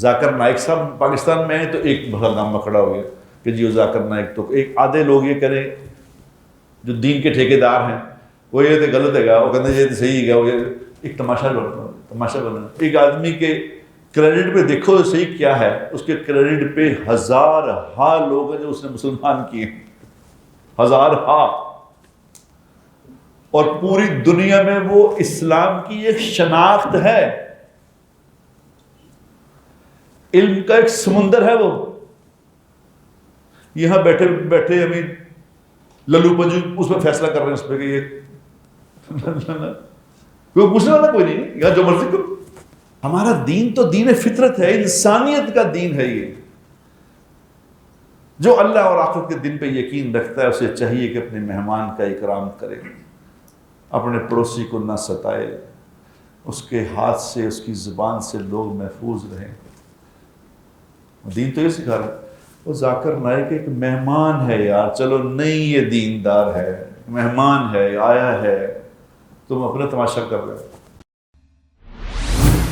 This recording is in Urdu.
ذاکر نائک صاحب پاکستان میں ہیں تو ایک ہنگامہ کھڑا ہو گیا کہ جی وہ ذاکر نائک تو ایک آدھے لوگ یہ کریں جو دین کے ٹھیکیدار ہیں وہ یہ تو غلط ہے گا، وہ کہتے ہیں یہ تو صحیح ہے، وہ ایک تماشا بنا ایک آدمی کے کریڈٹ پہ دیکھو صحیح کیا ہے، اس کے کریڈٹ پہ ہزارہا لوگ ہیں جو اس نے مسلمان کیے، ہزارہا، اور پوری دنیا میں وہ اسلام کی ایک شناخت ہے، علم کا ایک سمندر ہے وہ۔ یہاں بیٹھے بیٹھے ہمیں للو پنجو اس پہ فیصلہ کر رہے ہیں اس پہ کہ یہ کوئی پوچھنے والا کوئی نہیں، یہاں جو مرضی کرو۔ ہمارا دین تو دین فطرت ہے، انسانیت کا دین ہے یہ۔ جو اللہ اور آخرت کے دن پہ یقین رکھتا ہے اسے چاہیے کہ اپنے مہمان کا اکرام کرے، اپنے پڑوسی کو نہ ستائے، اس کے ہاتھ سے اس کی زبان سے لوگ محفوظ رہیں۔ دین تو یہ سکھا رہا ہے۔ وہ ذاکر نائک ایک مہمان ہے یار، چلو نہیں یہ دیندار ہے، مہمان ہے، آیا ہے، تم اپنا تماشا کر رہے ہو۔